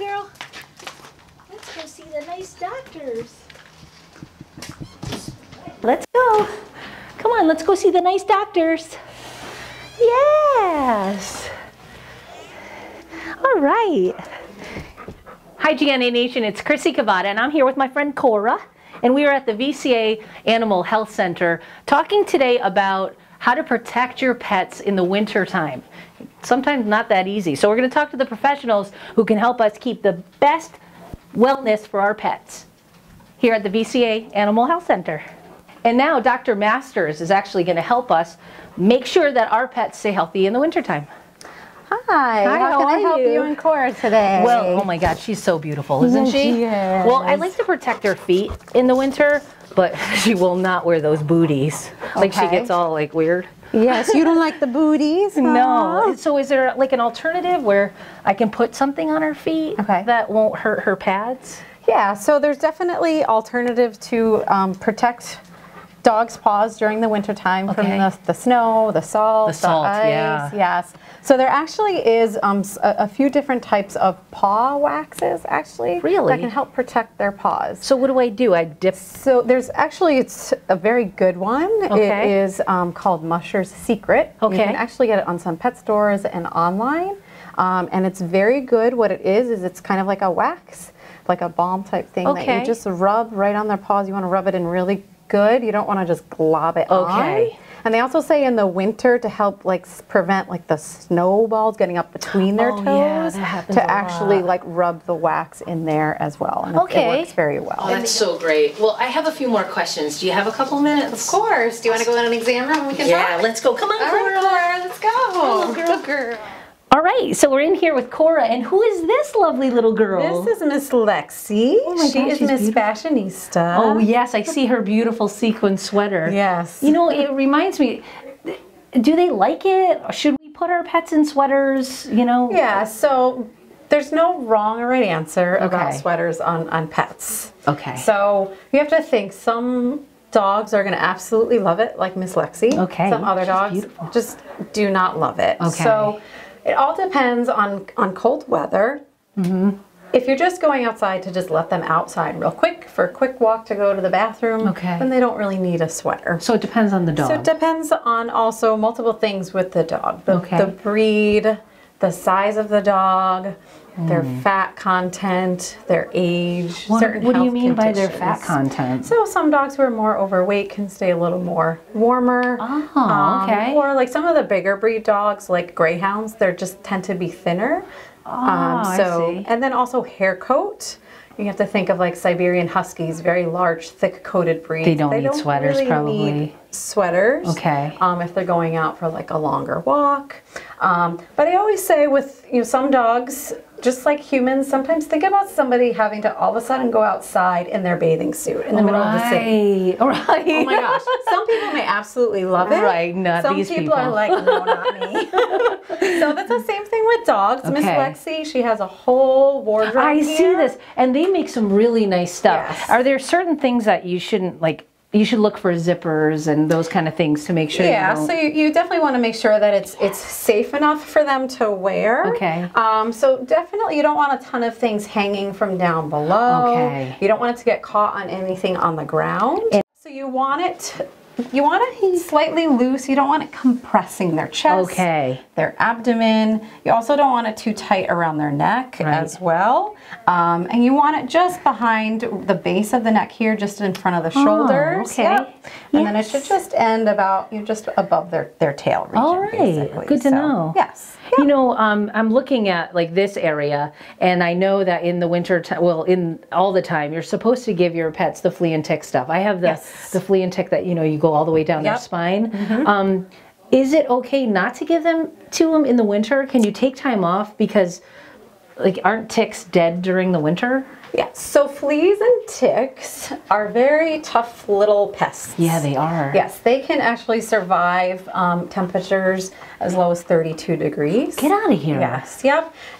girl. Let's go see the nice doctors. Let's go. Come on, let's go see the nice doctors. Yes. All right. Hi, GNA Nation. It's Chrissy Cavada, and I'm here with my friend Cora, and we are at the VCA Animal Health Center talking today about how to protect your pets in the winter time. Sometimes not that easy. So we're going to talk to the professionals who can help us keep the best wellness for our pets here at the VCA Animal Health Center. And now Dr. Masters is actually going to help us make sure that our pets stay healthy in the wintertime. Hi, how can I help you and Cora today? Well, oh my God, she's so beautiful, isn't she? Yes. Well, I like to protect her feet in the winter, but she will not wear those booties. Like she gets all like weird. Yes, you don't like the booties? Huh? No. So is there like an alternative where I can put something on her feet that won't hurt her pads? Yeah, so there's definitely alternative to protect dogs' paws during the wintertime from the snow, the salt, the ice. Yes. So there actually is a few different types of paw waxes, actually, that can help protect their paws. So what do I do? I dip? So there's actually, it's a very good one. It is called Musher's Secret. You can actually get it on some pet stores and online. And it's very good. What it is it's kind of like a wax, like a balm type thing that you just rub right on their paws. You want to rub it in really good. You don't want to just glob it on. And they also say in the winter to help like prevent like the snowballs getting up between their toes, to actually like rub the wax in there as well. And it works very well. Oh, that's so great. Well, I have a few more questions. Do you have a couple minutes? Of course. Do you want to go in an exam room and we can talk? Let's go. Come on, Cora. Cora, let's go. Oh, girl. All right, so we're in here with Cora, and who is this lovely little girl? This is Miss Lexi. Oh my she gosh, is Miss Fashionista. Oh yes, I see her beautiful sequin sweater. Yes. You know, it reminds me, do they like it? Or should we put our pets in sweaters, you know? Yeah, so there's no wrong or right answer about sweaters on pets. Okay. So you have to think, some dogs are going to absolutely love it, like Miss Lexi. Some other dogs just do not love it. So it all depends on cold weather. If you're just going outside to just let them outside real quick for a quick walk to go to the bathroom, then they don't really need a sweater. So it depends on the dog. So it depends on also multiple things with the dog. The breed, the size of the dog, their fat content, their age, certain What do you health mean by their conditions. fat content? So some dogs who are more overweight can stay a little more warmer. Or like some of the bigger breed dogs, like greyhounds, they just tend to be thinner. I see. And then also hair coat. You have to think of like Siberian Huskies, very large, thick-coated breeds. They don't need sweaters, really probably. Need sweaters. If they're going out for like a longer walk. But I always say with some dogs, just like humans, sometimes think about somebody having to all of a sudden go outside in their bathing suit in the middle of the city. Oh my gosh. Some people may absolutely love it. Not these people. Some people are like, no, not me. So that's the same thing with dogs. Miss Lexi, she has a whole wardrobe I see this. And they make some really nice stuff. Are there certain things that you shouldn't like? You should look for zippers and those kind of things to make sure. So you definitely want to make sure that it's safe enough for them to wear. So definitely you don't want a ton of things hanging from down below. You don't want it to get caught on anything on the ground. So you want it slightly loose. You don't want it compressing their chest, their abdomen. You also don't want it too tight around their neck as well. And you want it just behind the base of the neck here, just in front of the shoulders. And then it should just end about just above their tail region. Basically. Good to know. You know, I'm looking at like this area, and I know that in the winter, in all the time, you're supposed to give your pets the flea and tick stuff. I have the flea and tick that you go all the way down their spine. Is it okay not to give them to them in the winter? Can you take time off because, like, aren't ticks dead during the winter? Yes, so fleas and ticks are very tough little pests. Yeah, they are. Yes, they can actually survive temperatures as low as 32 degrees. Get out of here. Yes,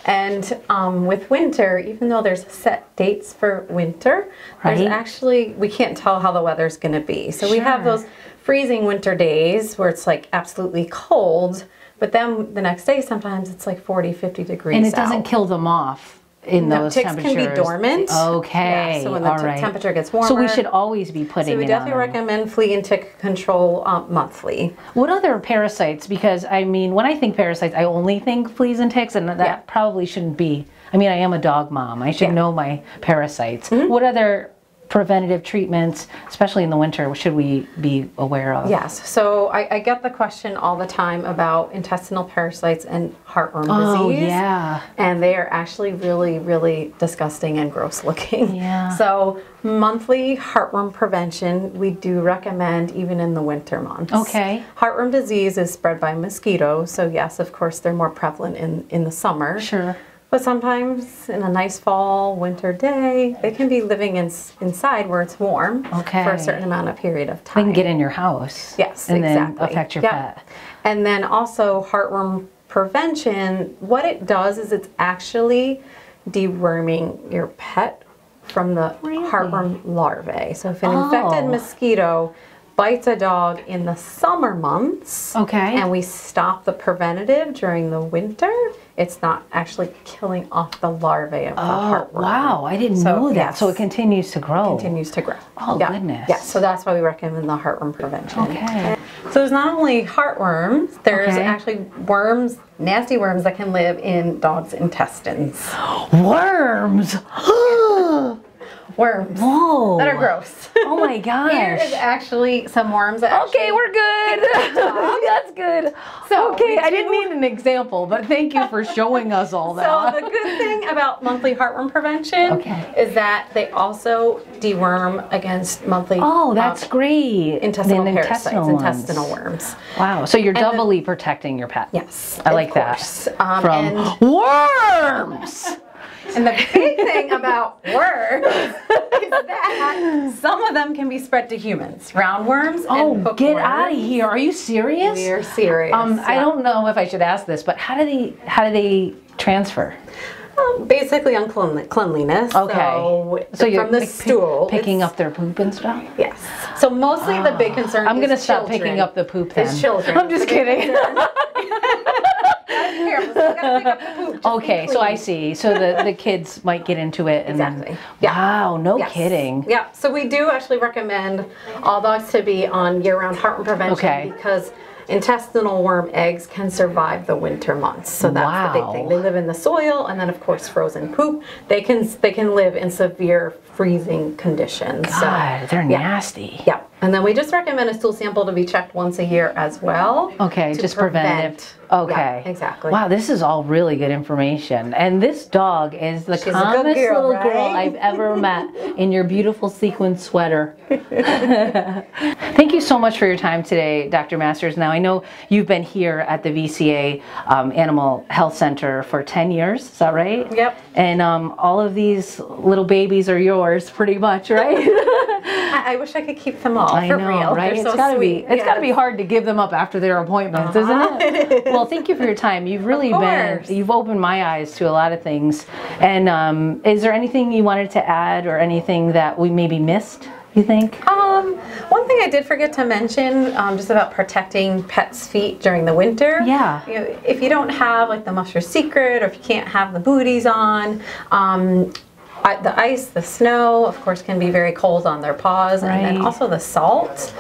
And with winter, even though there's set dates for winter, there's actually, we can't tell how the weather's going to be. So we have those freezing winter days where it's like absolutely cold, but then the next day sometimes it's like 40, 50 degrees And it doesn't kill them off. in those ticks temperatures? Can be dormant. Okay. Yeah, so when the temperature gets warmer. So we should always be putting it on. So we definitely recommend flea and tick control monthly. What other parasites? Because I mean, when I think parasites, I only think fleas and ticks, and that probably shouldn't be. I mean, I am a dog mom. I should know my parasites. What other preventative treatments, especially in the winter, should we be aware of? Yes, so I get the question all the time about intestinal parasites and heartworm disease. Yeah. And they are actually really, really disgusting and gross looking. Yeah. So monthly heartworm prevention, we do recommend even in the winter months. Okay. Heartworm disease is spread by mosquitoes, so yes, of course, they're more prevalent in the summer. Sure. But sometimes in a nice fall, winter day, they can be living inside where it's warm for a certain amount of period of time. They can get in your house. Yes, and exactly. then affect your pet. And then also heartworm prevention, what it does is it's actually deworming your pet from the heartworm larvae. So if an infected mosquito bites a dog in the summer months, and we stop the preventative during the winter, it's not actually killing off the larvae of the heartworm. Wow, I didn't know that. Yes. So it continues to grow. Continues to grow. Oh, goodness. Yeah, so that's why we recommend the heartworm prevention. Okay. So there's not only heartworms, there's actually worms, nasty worms that can live in dogs' intestines. Worms! Worms. Whoa. That are gross. Oh my gosh. Here is actually some worms that okay, we're good. That's good. So okay, I didn't need an example, but thank you for showing us all that. So the good thing about monthly heartworm prevention is that they also deworm against monthly that's great. Intestinal parasites, intestinal worms. Wow, so you're doubly protecting your pet. Yes. I like that. From worms! And the big thing about worms is that some of them can be spread to humans. Roundworms and hookworms. Get out of here. Are you serious? We are serious. I don't know if I should ask this, but how do they transfer? Basically on cleanliness. Okay. So you're from the stool. Picking up their poop and stuff? Yes. So mostly the big concern I'm going to stop picking up the poop then. It's children. I'm just kidding. Okay, so I see. So the kids might get into it and then. Wow, no kidding. Yeah, so we do actually recommend all dogs to be on year-round heartworm prevention because intestinal worm eggs can survive the winter months. So that's the big thing. They live in the soil, and then of course frozen poop. They can live in severe freezing conditions. God, they're nasty. Yeah. And then we just recommend a stool sample to be checked once a year as well. Okay, just preventative. Okay. Yeah, exactly. Wow, this is all really good information. And this dog is the calmest little girl I've ever met in your beautiful sequin sweater. Thank you so much for your time today, Dr. Masters. Now, I know you've been here at the VCA Animal Health Center for 10 years. Is that right? Yep. And all of these little babies are yours, pretty much, right? I wish I could keep them all. I know, real. Right? It's gotta be hard to give them up after their appointments, isn't it? Well, thank you for your time. You've really you've opened my eyes to a lot of things. And is there anything you wanted to add or anything that we maybe missed, you think? One thing I did forget to mention, just about protecting pets' feet during the winter. Yeah. You know, if you don't have like the Muster Secret, or if you can't have the booties on, the ice, the snow, of course, can be very cold on their paws, and then also the salt.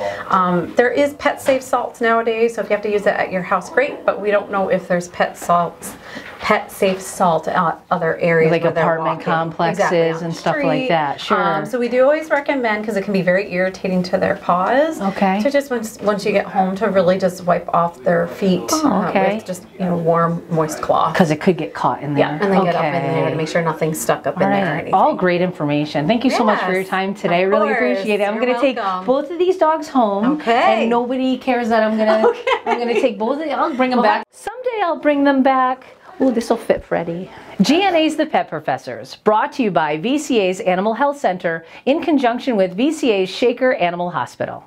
There is pet-safe salts nowadays, so if you have to use it at your house, great, but we don't know if there's pet-safe salt at other areas, like apartment complexes and stuff like that. Sure. So we do always recommend, because it can be very irritating to their paws, to just once you get home to really just wipe off their feet with just warm, moist cloth. Because it could get caught in there. Yeah, and then get up in there to make sure nothing's stuck up in there or anything. All great information. Thank you so much for your time today. I really appreciate it. I'm going to take both of these dogs home, and nobody cares that I'm going to take both of them. I'll bring them back. Someday I'll bring them back. Ooh, this will fit Freddie. GNA's The Pet Professors, brought to you by VCA's Animal Health Center in conjunction with VCA's Shaker Animal Hospital.